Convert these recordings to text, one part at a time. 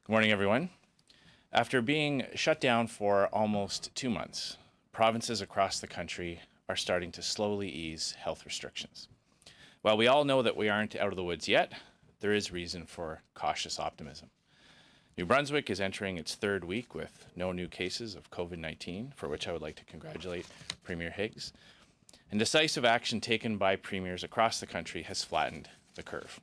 Good morning, everyone. After being shut down for almost 2 months, provinces across the country are starting to slowly ease health restrictions. While we all know that we aren't out of the woods yet, there is reason for cautious optimism. New Brunswick is entering its third week with no new cases of COVID-19, for which I would like to congratulate Premier Higgs. And decisive action taken by premiers across the country has flattened the curve.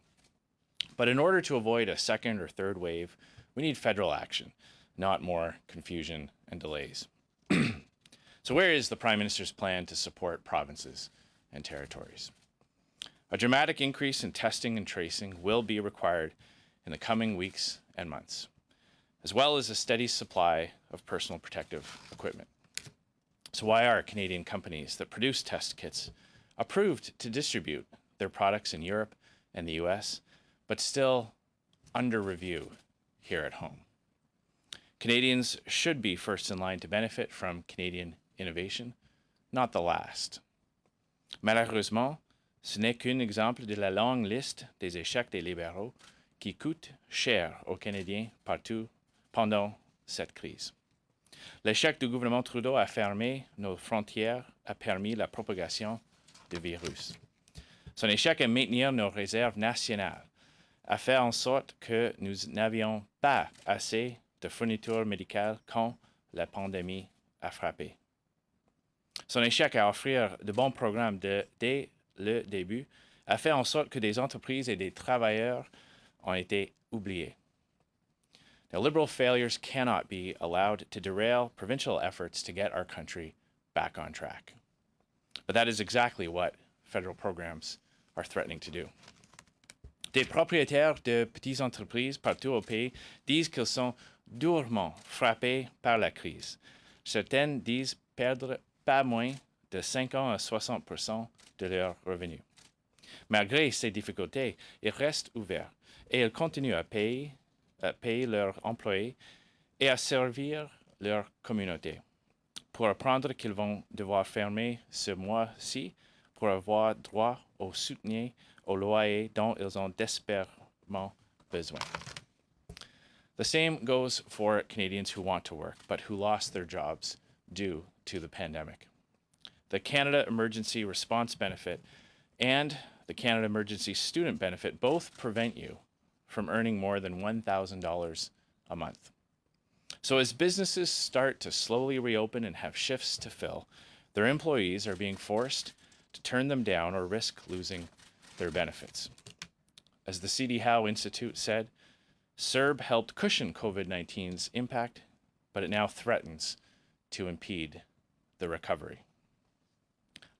But in order to avoid a second or third wave, we need federal action, not more confusion and delays. So where is the Prime Minister's plan to support provinces and territories? A dramatic increase in testing and tracing will be required in the coming weeks and months, as well as a steady supply of personal protective equipment. So why are Canadian companies that produce test kits approved to distribute their products in Europe and the US, but still under review here at home? Canadians should be first in line to benefit from Canadian innovation, not the last. Malheureusement, ce n'est qu'un exemple de la longue liste des échecs des libéraux qui coûtent cher aux Canadiens partout pendant cette crise. L'échec du gouvernement Trudeau à fermer nos frontières a permis la propagation du virus. Son échec à maintenir nos réserves nationales a fait en sorte que nous n'avions pas assez de fournitures médicales quand la pandémie a frappé. Son échec à offrir de bons programmes dès le début a fait en sorte que des entreprises et des travailleurs ont été oubliés. Now, Liberal failures cannot be allowed to derail provincial efforts to get our country back on track. But that is exactly what federal programs are threatening to do. Des propriétaires de petites entreprises partout au pays disent qu'ils sont durement frappés par la crise. Certaines disent perdre pas moins de 50 à 60% de leurs revenus. Malgré ces difficultés, ils restent ouverts et ils continuent à payer leurs employés et à servir leur communauté. Pour apprendre qu'ils vont devoir fermer ce mois-ci pour avoir droit au soutien au loyer dont ils ont désespérément besoin. The same goes for Canadians who want to work, but who lost their jobs due to the pandemic. The Canada Emergency Response Benefit and the Canada Emergency Student Benefit both prevent you from earning more than $1,000 a month. So as businesses start to slowly reopen and have shifts to fill, their employees are being forced to turn them down or risk losing their benefits. As the C.D. Howe Institute said, CERB helped cushion COVID-19's impact, but it now threatens to impede the recovery.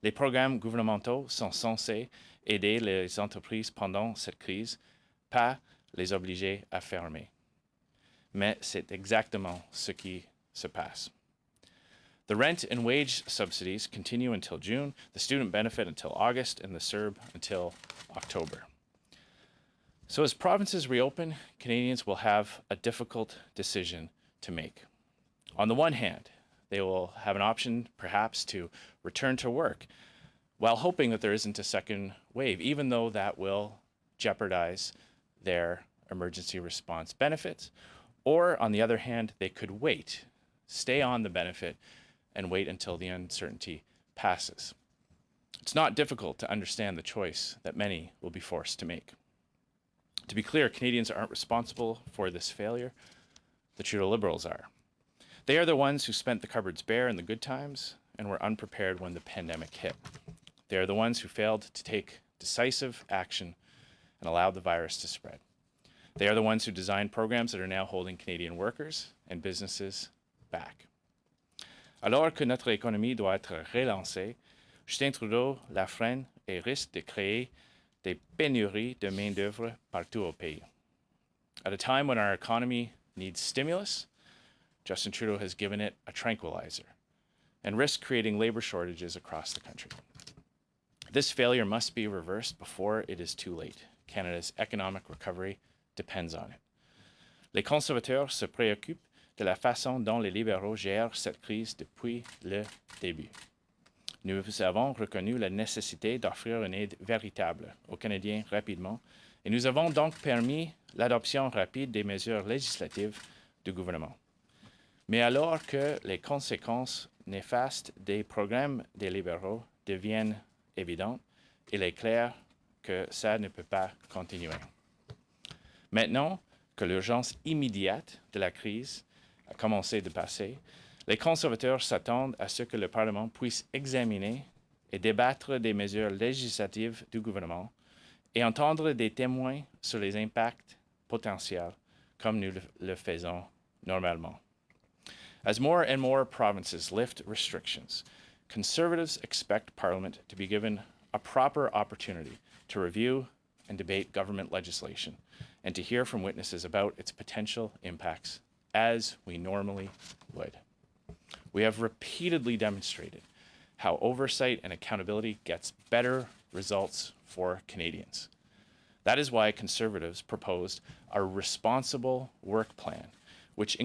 Les programmes gouvernementaux sont censés aider les entreprises pendant cette crise, pas les obliger à fermer. Mais c'est exactement ce qui se passe. The rent and wage subsidies continue until June, the student benefit until August, and the CERB until October. So as provinces reopen, Canadians will have a difficult decision to make. On the one hand, they will have an option perhaps to return to work while hoping that there isn't a second wave, even though that will jeopardize their emergency response benefits. Or on the other hand, they could wait, stay on the benefit, and wait until the uncertainty passes. It's not difficult to understand the choice that many will be forced to make. To be clear, Canadians aren't responsible for this failure. The Trudeau Liberals are. They are the ones who spent the cupboards bare in the good times and were unprepared when the pandemic hit. They are the ones who failed to take decisive action and allowed the virus to spread. They are the ones who designed programs that are now holding Canadian workers and businesses back. Alors que notre économie doit être relancée, Justin Trudeau la freine et risque de créer des pénuries de main-d'œuvre partout au pays. At a time when our economy needs stimulus, Justin Trudeau has given it a tranquilizer and risks creating labor shortages across the country. This failure must be reversed before it is too late. Canada's economic recovery depends on it. Les conservateurs se préoccupent de la façon dont les libéraux gèrent cette crise depuis le début. Nous avons reconnu la nécessité d'offrir une aide véritable aux Canadiens rapidement et nous avons donc permis l'adoption rapide des mesures législatives du gouvernement. Mais alors que les conséquences néfastes des programmes des libéraux deviennent évidentes, il est clair que ça ne peut pas continuer. Maintenant que l'urgence immédiate de la crise a commencé de passer, les conservateurs s'attendent à ce que le Parlement puisse examiner et débattre des mesures législatives du gouvernement et entendre des témoins sur les impacts potentiels comme nous le faisons normalement. As more and more provinces lift restrictions, Conservatives expect Parliament to be given a proper opportunity to review and debate government legislation and to hear from witnesses about its potential impacts as we normally would. We have repeatedly demonstrated how oversight and accountability gets better results for Canadians. That is why Conservatives proposed a responsible work plan, which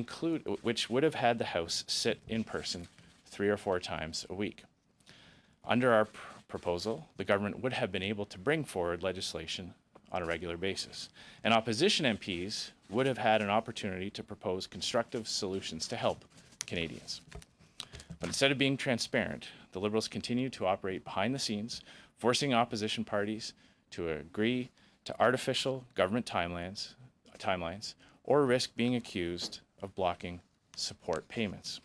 would have had the House sit in person 3 or 4 times a week. Under our proposal, the government would have been able to bring forward legislation on a regular basis, and opposition MPs would have had an opportunity to propose constructive solutions to help Canadians. But instead of being transparent, the Liberals continue to operate behind the scenes, forcing opposition parties to agree to artificial government timelines, or risk being accused of blocking support payments.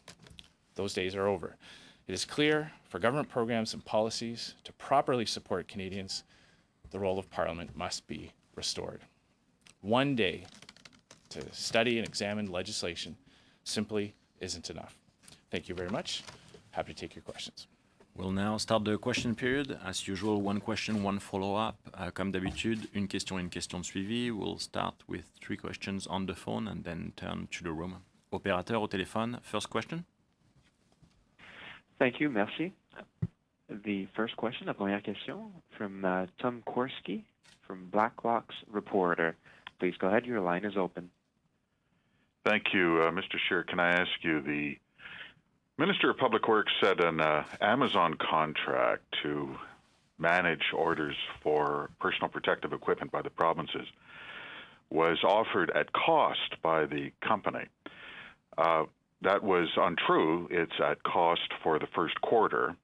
Those days are over. It is clear for government programs and policies to properly support Canadians, the role of Parliament must be restored. One day to study and examine legislation simply isn't enough. Thank you very much. Happy to take your questions. We'll now start the question period. As usual, 1 question, 1 follow-up. Comme d'habitude, une question de suivi. We'll start with 3 questions on the phone and then turn to the room. Opérateur au téléphone, first question. Thank you, merci. The first question, la première question, from Tom Korski from Blacklock's Reporter. Please go ahead, your line is open. Thank you, Mr. Scheer. Can I ask you, the Minister of Public Works said an Amazon contract to manage orders for personal protective equipment by the provinces was offered at cost by the company. That was untrue. It's at cost for the first quarter.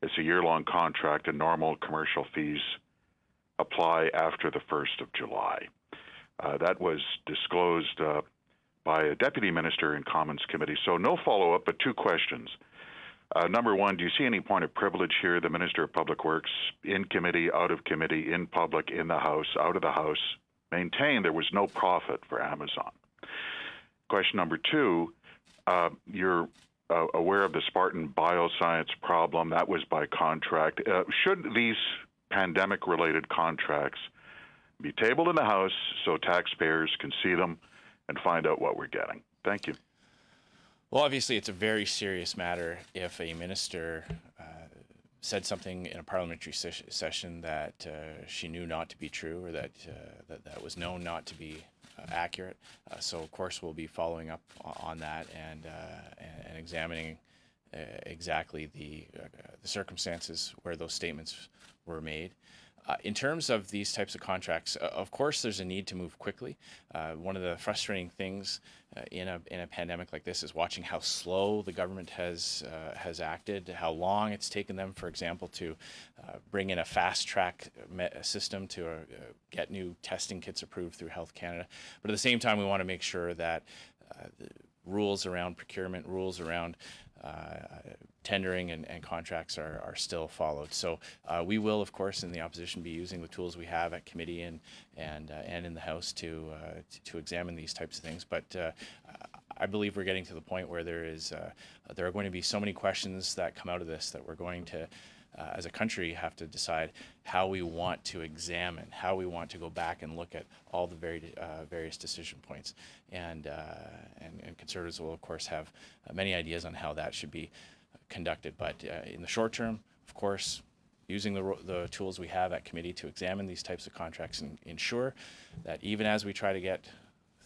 It's a year-long contract, and normal commercial fees apply after the 1st of July. That was disclosed by a deputy minister in Commons Committee. So no follow-up, but 2 questions. Number 1, do you see any point of privilege here? The Minister of Public Works, in committee, out of committee, in public, in the House, out of the House, maintained there was no profit for Amazon. Question number 2, you're aware of the Spartan Bioscience problem. That was by contract. Should these pandemic-related contracts be tabled in the House so taxpayers can see them and find out what we're getting? Thank you. Well, obviously, it's a very serious matter if a minister said something in a parliamentary session that she knew not to be true, or that was known not to be accurate. So, of course, we'll be following up on that and examining exactly the circumstances where those statements were made. In terms of these types of contracts, of course, there's a need to move quickly. One of the frustrating things in a pandemic like this is watching how slow the government has acted, how long it's taken them, for example, to bring in a fast-track system to get new testing kits approved through Health Canada. But at the same time, we want to make sure that the rules around procurement, rules around tendering and contracts are still followed. So we will, of course, in the opposition, be using the tools we have at committee and in the House to examine these types of things. But I believe we're getting to the point where there are going to be so many questions that come out of this that we're going to, as a country, have to decide how we want to examine, how we want to go back and look at all the various decision points. And Conservatives will, of course, have many ideas on how that should be conducted. But in the short term, of course, using the tools we have at committee to examine these types of contracts and ensure that even as we try to get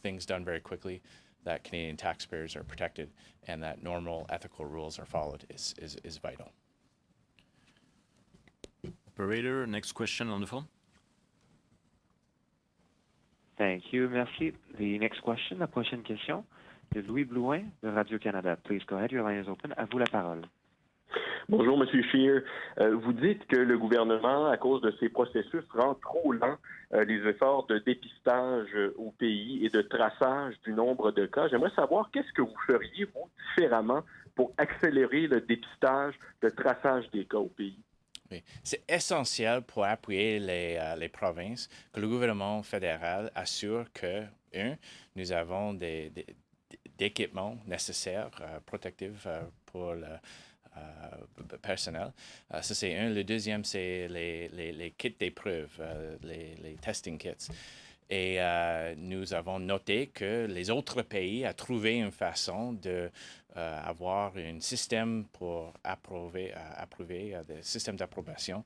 things done very quickly, that Canadian taxpayers are protected and that normal ethical rules are followed is vital. Operator, next question on the phone. Thank you. Merci. The next question, la prochaine question, de Louis Blouin de Radio-Canada. Please go ahead. Your line is open. À vous la parole. Bonjour, M. Scheer. Vous dites que le gouvernement, à cause de ces processus, rend trop lent les efforts de dépistage au pays et de traçage du nombre de cas. J'aimerais savoir qu'est-ce que vous feriez, vous, différemment pour accélérer le dépistage, le traçage des cas au pays? Oui. C'est essentiel pour appuyer les provinces que le gouvernement fédéral assure que, nous avons des équipements nécessaires, protectifs pour le personnel. Ça, c'est un. Le deuxième, c'est les kits d'épreuve, les testing kits. Et nous avons noté que les autres pays ont trouvé une façon d'avoir un système pour approuver des systèmes d'approbation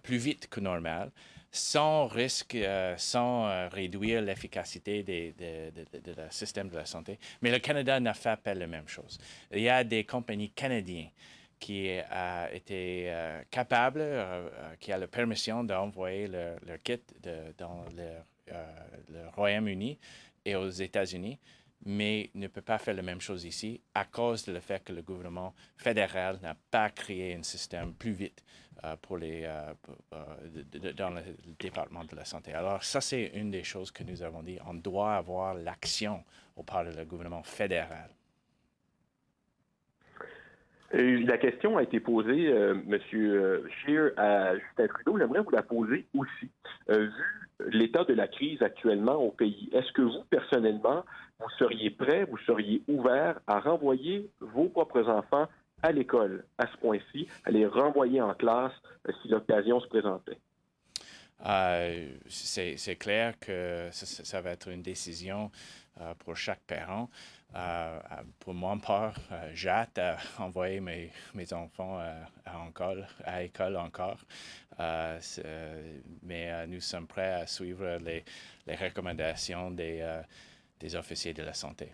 plus vite que normal, sans risque, sans réduire l'efficacité de le système de la santé. Mais le Canada n'a fait pas la même chose. Il y a des compagnies canadiennes qui a été capable, qui a la permission d'envoyer leur kit dans le Royaume-Uni et aux États-Unis, mais ne peut pas faire la même chose ici à cause du fait que le gouvernement fédéral n'a pas créé un système plus vite pour dans le département de la santé. Alors ça, c'est une des choses que nous avons dit. On doit avoir l'action au part du gouvernement fédéral. La question a été posée, M. Scheer, à Justin Trudeau. J'aimerais vous la poser aussi. Vu l'état de la crise actuellement au pays, est-ce que vous, personnellement, vous seriez prêt, vous seriez ouvert à renvoyer vos propres enfants à l'école à ce point-ci, à les renvoyer en classe si l'occasion se présentait? C'est clair que ça va être une décision pour chaque parent. Pour mon part, j'ai hâte à envoyer mes enfants à l'école encore. Mais nous sommes prêts à suivre les recommandations des officiers de la santé.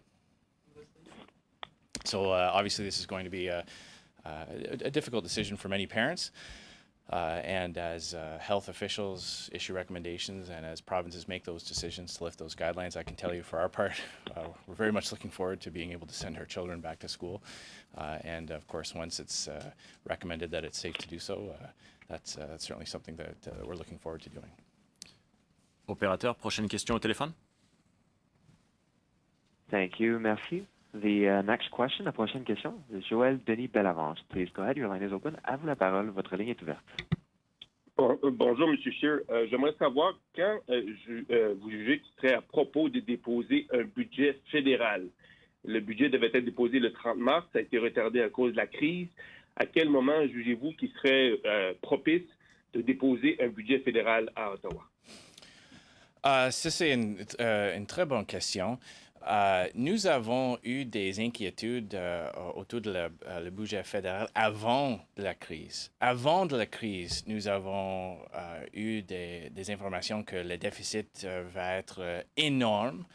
So obviously this is going to be a difficult decision for many parents. And as health officials issue recommendations and as provinces make those decisions to lift those guidelines, I can tell you for our part, we're very much looking forward to being able to send our children back to school. And of course, once it's recommended that it's safe to do so, that's certainly something that we're looking forward to doing. Opérateur, prochaine question au téléphone. Thank you. Merci. The next question, la prochaine question, de Joël Denis Bellavance. Please go ahead. Your line is open. À vous la parole. Votre ligne est ouverte. Bonjour, M. Scheer. J'aimerais savoir quand vous jugez qu'il serait à propos de déposer un budget fédéral. Le budget devait être déposé le 30 mars. Ça a été retardé à cause de la crise. À quel moment jugez-vous qu'il serait propice de déposer un budget fédéral à Ottawa? Ça, c'est une très bonne question. Nous avons eu des inquiétudes autour de le budget fédéral avant de la crise. Avant de la crise, nous avons eu des informations que le déficit va être énorme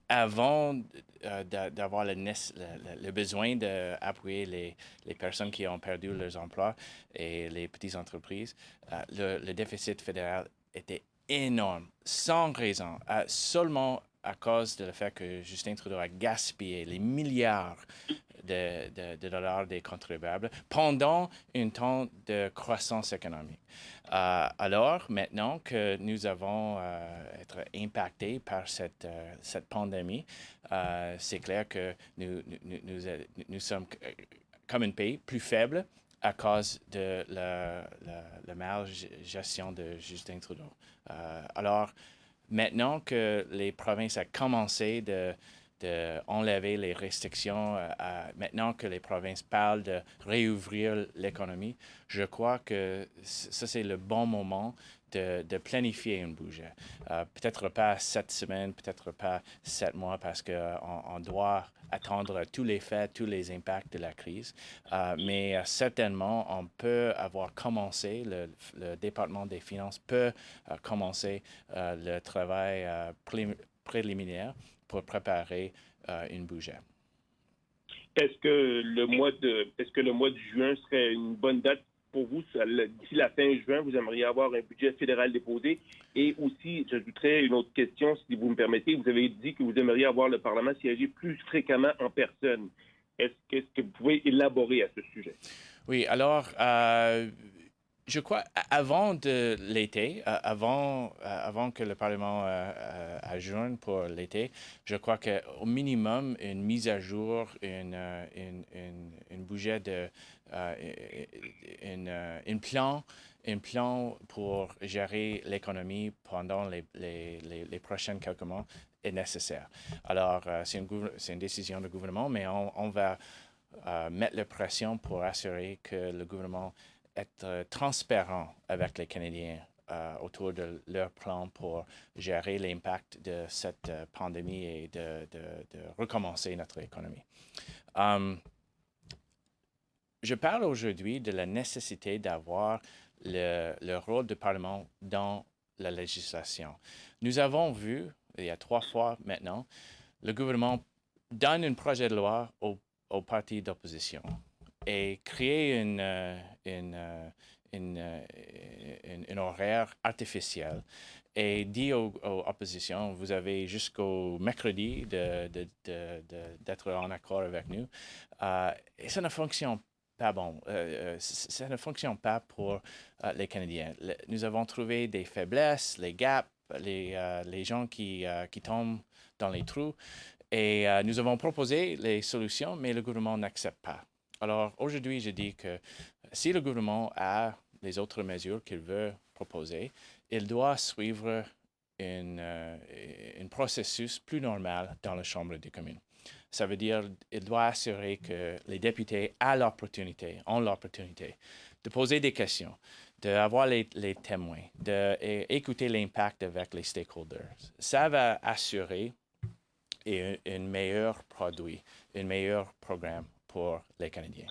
avant d'avoir le besoin d'appuyer les personnes qui ont perdu leurs emplois et les petites entreprises. Le déficit fédéral était énorme, sans raison, seulement à cause du fait que Justin Trudeau a gaspillé les milliards de dollars des contribuables pendant un temps de croissance économique. Alors, maintenant que nous avons été impactés par cette pandémie, c'est clair que nous sommes comme un pays plus faible à cause de la malgestion de Justin Trudeau. Alors, maintenant que les provinces ont commencé d'enlever les restrictions, maintenant que les provinces parlent de réouvrir l'économie, je crois que ça, c'est le bon moment de planifier un budget. Peut-être pas 7 semaines, peut-être pas 7 mois, parce qu'on doit attendre tous les faits, tous les impacts de la crise. Mais certainement, on peut avoir commencé, le département des finances peut commencer le travail préliminaire pour préparer un budget. Est-ce que le mois de juin serait une bonne date pour vous, d'ici la fin juin, vous aimeriez avoir un budget fédéral déposé? Et aussi, j'ajouterais une autre question, si vous me permettez. Vous avez dit que vous aimeriez avoir le Parlement siéger plus fréquemment en personne. Est-ce que vous pouvez élaborer à ce sujet? Oui, alors, je crois, avant de l'été, avant que le Parlement adjourne pour l'été, je crois qu'au minimum, une mise à jour, une budget un plan pour gérer l'économie pendant les prochains quelques mois est nécessaire. Alors, c'est une décision du gouvernement, mais on va mettre la pression pour assurer que le gouvernement est transparent avec les Canadiens autour de leur plan pour gérer l'impact de cette pandémie et de recommencer notre économie. Je parle aujourd'hui de la nécessité d'avoir le rôle du Parlement dans la législation. Nous avons vu, il y a 3 fois maintenant, le gouvernement donne un projet de loi aux partis d'opposition et créer un horaire artificiel et dit aux oppositions, vous avez jusqu'au mercredi d'être en accord avec nous. Et ça ne fonctionne pas bon. Ça ne fonctionne pas pour les Canadiens. Nous avons trouvé des faiblesses, les gaps, les gens qui tombent dans les trous. Et nous avons proposé les solutions, mais le gouvernement n'accepte pas. Alors aujourd'hui, je dis que si le gouvernement a les autres mesures qu'il veut proposer, il doit suivre un processus plus normal dans la Chambre des communes. Ça veut dire qu'il doit assurer que les députés ont l'opportunité de poser des questions, d'avoir les témoins, d'écouter l'impact avec les stakeholders. Ça va assurer un meilleur produit, un meilleur programme pour les Canadiens.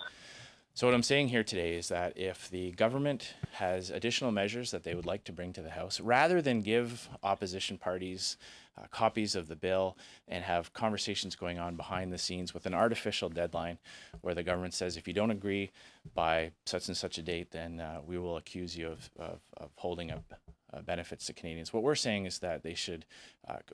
So what I'm saying here today is that if the government has additional measures that they would like to bring to the House, rather than give opposition parties copies of the bill and have conversations going on behind the scenes with an artificial deadline where the government says, if you don't agree by such and such a date, then we will accuse you of holding up benefits to Canadians. What we're saying is that they should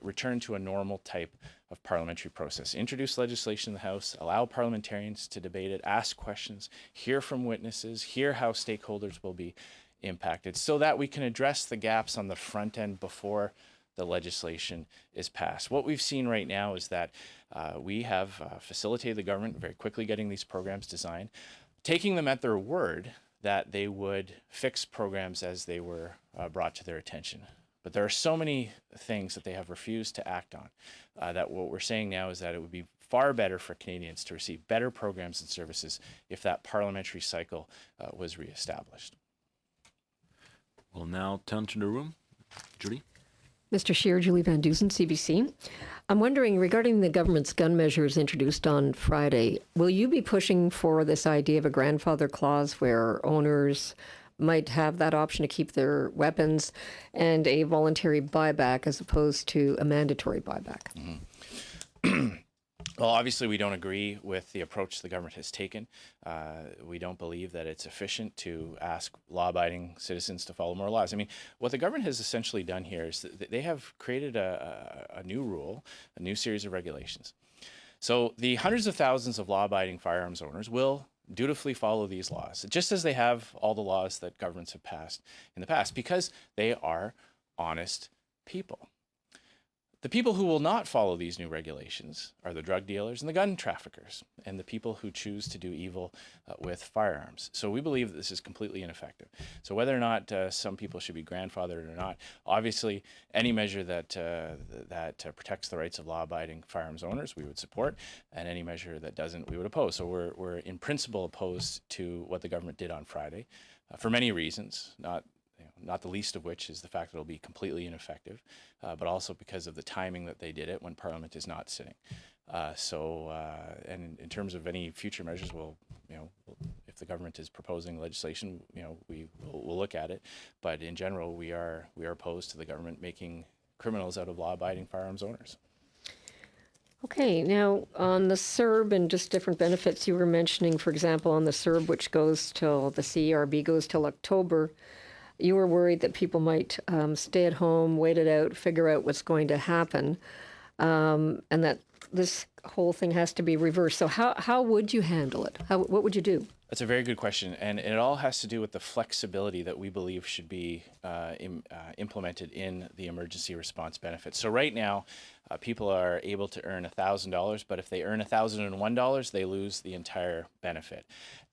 return to a normal type of parliamentary process. Introduce legislation in the House, allow parliamentarians to debate it, ask questions, hear from witnesses, hear how stakeholders will be impacted, so that we can address the gaps on the front end before the legislation is passed. What we've seen right now is that we have facilitated the government very quickly getting these programs designed, taking them at their word that they would fix programs as they were brought to their attention. But there are so many things that they have refused to act on that what we're saying now is that it would be far better for Canadians to receive better programs and services if that parliamentary cycle was reestablished. We'll now turn to the room. Julie? Mr. Scheer, Julie Van Dusen, CBC. I'm wondering, regarding the government's gun measures introduced on Friday, will you be pushing for this idea of a grandfather clause where owners might have that option to keep their weapons and a voluntary buyback as opposed to a mandatory buyback? Mm-hmm. Well, obviously, we don't agree with the approach the government has taken. We don't believe that it's efficient to ask law-abiding citizens to follow more laws. I mean, what the government has essentially done here is that they have created a new rule, a new series of regulations. So the hundreds of thousands of law-abiding firearms owners will dutifully follow these laws, just as they have all the laws that governments have passed in the past, because they are honest people. The people who will not follow these new regulations are the drug dealers and the gun traffickers and the people who choose to do evil with firearms. So we believe that this is completely ineffective. So whether or not some people should be grandfathered or not, obviously any measure that protects the rights of law-abiding firearms owners, we would support, and any measure that doesn't, we would oppose. So we're in principle opposed to what the government did on Friday for many reasons, not the least of which is the fact that it'll be completely ineffective, but also because of the timing that they did it when Parliament is not sitting. And in terms of any future measures, if the government is proposing legislation, we'll look at it. But in general, we are opposed to the government making criminals out of law-abiding firearms owners. Okay, now on the CERB and just different benefits you were mentioning, for example, on the CERB, which goes till the CERB goes till October, you were worried that people might stay at home, wait it out, figure out what's going to happen, and that this whole thing has to be reversed. So how would you handle it? What would you do? That's a very good question, and it all has to do with the flexibility that we believe should be implemented in the emergency response benefits. So right now, people are able to earn $1,000, but if they earn $1,001, they lose the entire benefit.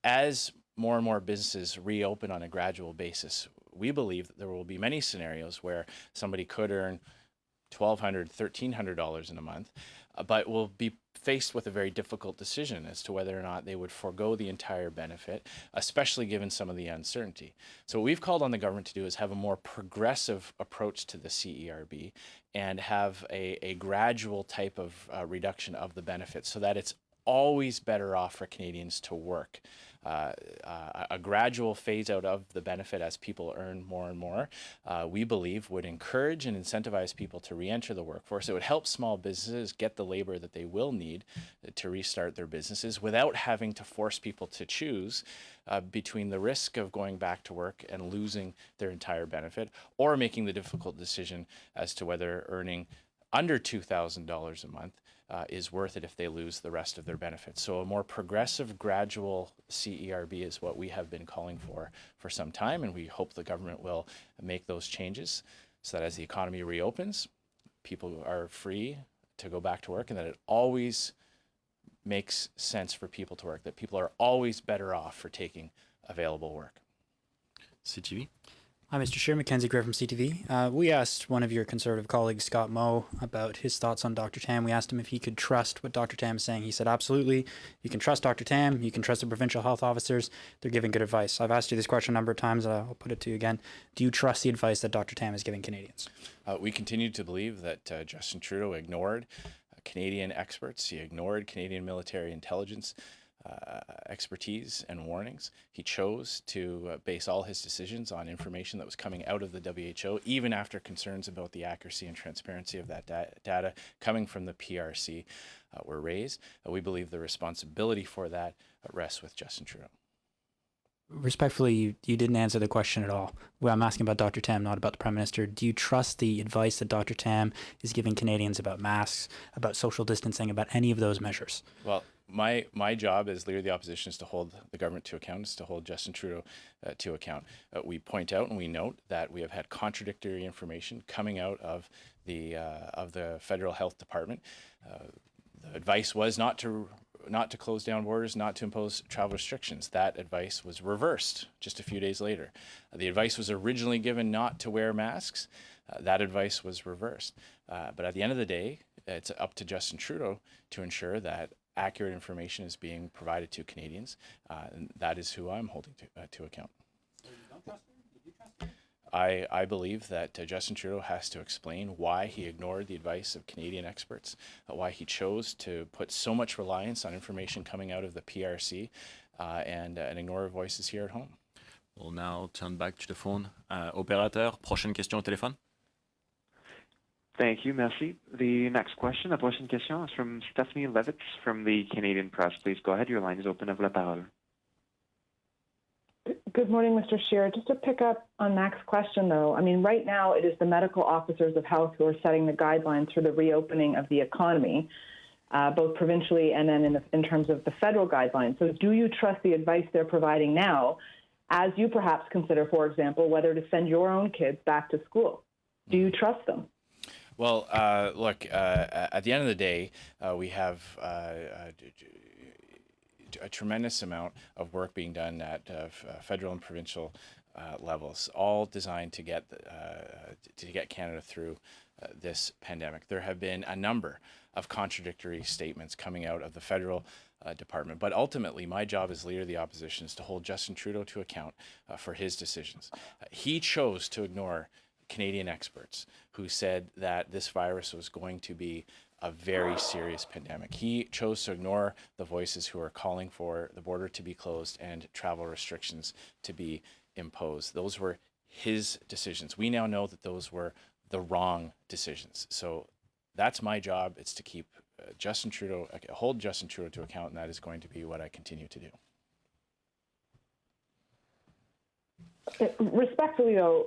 As more and more businesses reopen on a gradual basis, we believe that there will be many scenarios where somebody could earn $1,200, $1,300 in a month, but will be faced with a very difficult decision as to whether or not they would forego the entire benefit, especially given some of the uncertainty. So what we've called on the government to do is have a more progressive approach to the CERB and have a gradual type of reduction of the benefits so that it's always better off for Canadians to work. A gradual phase out of the benefit as people earn more and more, we believe would encourage and incentivize people to re-enter the workforce. It would help small businesses get the labor that they will need to restart their businesses without having to force people to choose between the risk of going back to work and losing their entire benefit or making the difficult decision as to whether earning under $2,000 a month is worth it if they lose the rest of their benefits. So a more progressive, gradual CERB is what we have been calling for some time, and we hope the government will make those changes so that as the economy reopens, people are free to go back to work, and that it always makes sense for people to work, that people are always better off for taking available work. CTV. Hi, Mr. Scheer. Mackenzie Gray from CTV. We asked one of your Conservative colleagues, Scott Moe, about his thoughts on Dr. Tam. We asked him if he could trust what Dr. Tam is saying. He said, absolutely. You can trust Dr. Tam. You can trust the provincial health officers. They're giving good advice. I've asked you this question a number of times. I'll put it to you again. Do you trust the advice that Dr. Tam is giving Canadians? We continue to believe that Justin Trudeau ignored Canadian experts. He ignored Canadian military intelligence expertise and warnings. He chose to base all his decisions on information that was coming out of the WHO, even after concerns about the accuracy and transparency of that data coming from the PRC were raised. We believe the responsibility for that rests with Justin Trudeau. Respectfully, you didn't answer the question at all. Well, I'm asking about Dr. Tam, not about the Prime Minister. Do you trust the advice that Dr. Tam is giving Canadians about masks, about social distancing, about any of those measures? Well, my job as Leader of the Opposition is to hold the government to account, is to hold Justin Trudeau to account. We point out and we note that we have had contradictory information coming out of the Federal Health Department. The advice was not to close down borders, not to impose travel restrictions. That advice was reversed just a few days later. The advice was originally given not to wear masks. That advice was reversed. But at the end of the day, it's up to Justin Trudeau to ensure that accurate information is being provided to Canadians, and that is who I'm holding to account. I believe that Justin Trudeau has to explain why he ignored the advice of Canadian experts, why he chose to put so much reliance on information coming out of the PRC and ignore voices here at home. We'll now turn back to the phone. Opérateur, prochaine question au téléphone. Thank you, merci. The next question, la prochaine question is from Stephanie Levitz from the Canadian Press. Please go ahead. Your line is open. Have la parole. Good morning, Mr. Scheer. Just to pick up on Mac's question, though, I mean, right now it is the medical officers of health who are setting the guidelines for the reopening of the economy, both provincially and then in terms of the federal guidelines. So do you trust the advice they're providing now as you perhaps consider, for example, whether to send your own kids back to school? Do you trust them? Well, look, at the end of the day, we have a tremendous amount of work being done at federal and provincial levels, all designed to get Canada through this pandemic. There have been a number of contradictory statements coming out of the federal department, but ultimately my job as Leader of the Opposition is to hold Justin Trudeau to account for his decisions. He chose to ignore Canadian experts who said that this virus was going to be a very serious pandemic. He chose to ignore the voices who are calling for the border to be closed and travel restrictions to be imposed. Those were his decisions. We now know that those were the wrong decisions. So that's my job. It's to keep hold Justin Trudeau to account, and that is going to be what I continue to do. Respectfully, though,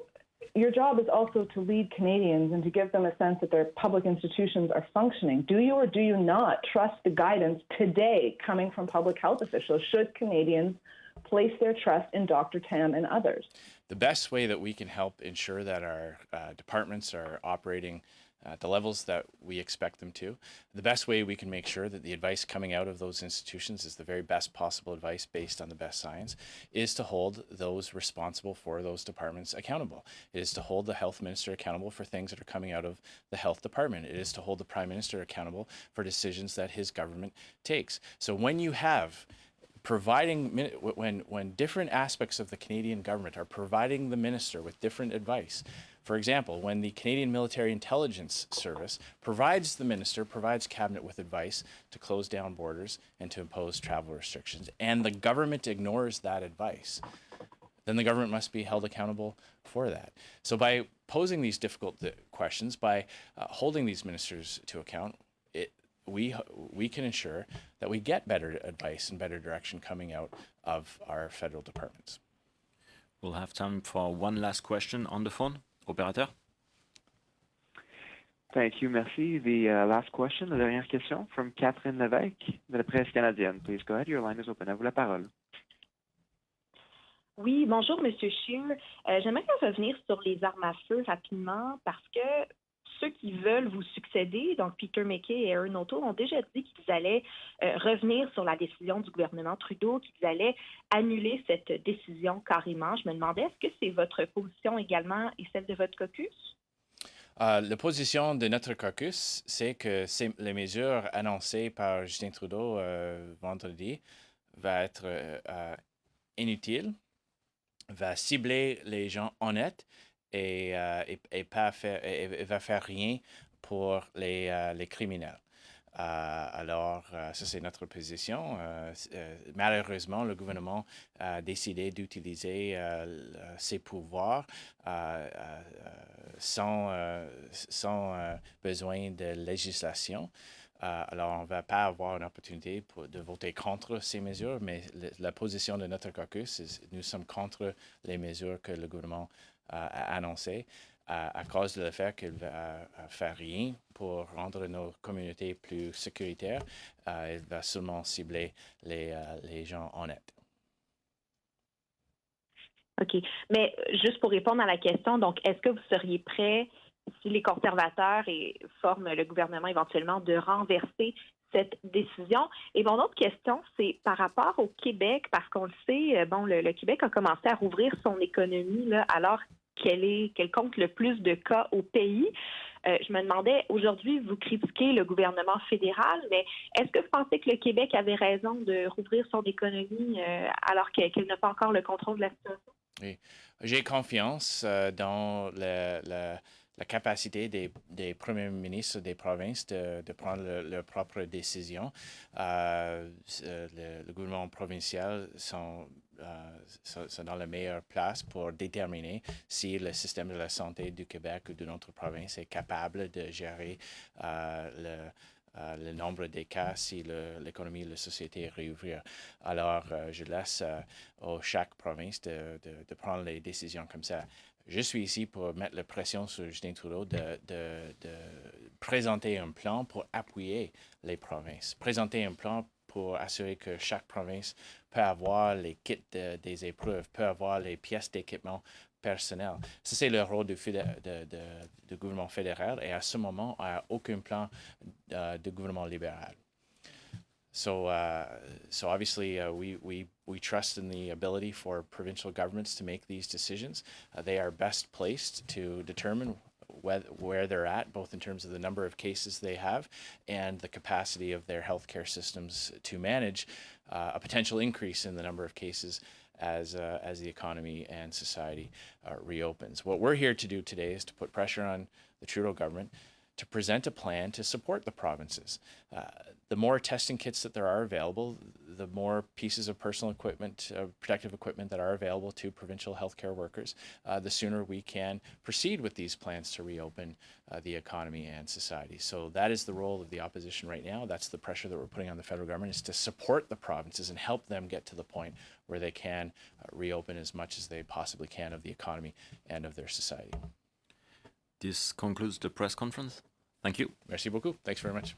your job is also to lead Canadians and to give them a sense that their public institutions are functioning. Do you or do you not trust the guidance today coming from public health officials? Should Canadians place their trust in Dr. Tam and others? The best way that we can help ensure that our departments are operating at the levels that we expect them to, the best way we can make sure that the advice coming out of those institutions is the very best possible advice based on the best science, is to hold those responsible for those departments accountable. It is to hold the health minister accountable for things that are coming out of the health department. It is to hold the prime minister accountable for decisions that his government takes. So when you have when different aspects of the Canadian government are providing the minister with different advice. For example, when the Canadian Military Intelligence Service provides cabinet with advice to close down borders and to impose travel restrictions, and the government ignores that advice, then the government must be held accountable for that. So by posing these difficult questions, by holding these ministers to account, we can ensure that we get better advice and better direction coming out of our federal departments. We'll have time for one last question on the phone. Opérateur? Thank you, merci. The last question, la dernière question, from Catherine Lévesque de la Presse canadienne. Please go ahead, your line is open. À vous la parole. Oui, bonjour, Monsieur Scheer. J'aimerais revenir sur les armes à feu rapidement parce que ceux qui veulent vous succéder, donc Peter MacKay et Erin O'Toole, ont déjà dit qu'ils allaient revenir sur la décision du gouvernement Trudeau, qu'ils allaient annuler cette décision carrément. Je me demandais, est-ce que c'est votre position également et celle de votre caucus? La position de notre caucus, c'est que les mesures annoncées par Justin Trudeau vendredi vont être inutiles, va cibler les gens honnêtes et va faire rien pour les criminels. Alors, ça c'est notre position. Malheureusement, le gouvernement a décidé d'utiliser ses pouvoirs sans besoin de législation. Alors, on ne va pas avoir une opportunité de voter contre ces mesures, mais la position de notre caucus, nous sommes contre les mesures que le gouvernement a annoncées à cause du fait qu'il va faire rien pour rendre nos communautés plus sécuritaires. Il va seulement cibler les gens honnêtes. OK. Mais juste pour répondre à la question, donc, est-ce que vous seriez prêt, si les conservateurs forment le gouvernement éventuellement, de renverser cette décision? Et mon autre question, c'est par rapport au Québec, parce qu'on le sait, le Québec a commencé à rouvrir son économie là, alors qu'elle compte le plus de cas au pays. Je me demandais, aujourd'hui, vous critiquez le gouvernement fédéral, mais est-ce que vous pensez que le Québec avait raison de rouvrir son économie alors qu'elle n'a pas encore le contrôle de la situation? Oui. J'ai confiance dans la capacité des premiers ministres des provinces de prendre leurs propres décisions. Le gouvernement provincial sont dans la meilleure place pour déterminer si le système de la santé du Québec ou de notre province est capable de gérer le nombre des cas si l'économie et la société réouvrir. Alors, je laisse à chaque province de prendre les décisions comme ça. Je suis ici pour mettre la pression sur Justin Trudeau de présenter un plan pour appuyer les provinces, présenter un plan pour assurer que chaque province peut avoir les kits des épreuves, peut avoir les pièces d'équipement personnel. Ça, c'est le rôle du gouvernement fédéral et à ce moment, il n'y a aucun plan de gouvernement libéral. So obviously, we trust in the ability for provincial governments to make these decisions. They are best placed to determine where they're at, both in terms of the number of cases they have and the capacity of their healthcare systems to manage a potential increase in the number of cases as the economy and society reopens. What we're here to do today is to put pressure on the Trudeau government to present a plan to support the provinces. The more testing kits that there are available, the more pieces of personal equipment, protective equipment that are available to provincial healthcare workers, the sooner we can proceed with these plans to reopen the economy and society. So that is the role of the opposition right now. That's the pressure that we're putting on the federal government, is to support the provinces and help them get to the point where they can reopen as much as they possibly can of the economy and of their society. This concludes the press conference. Thank you. Merci beaucoup. Thanks very much.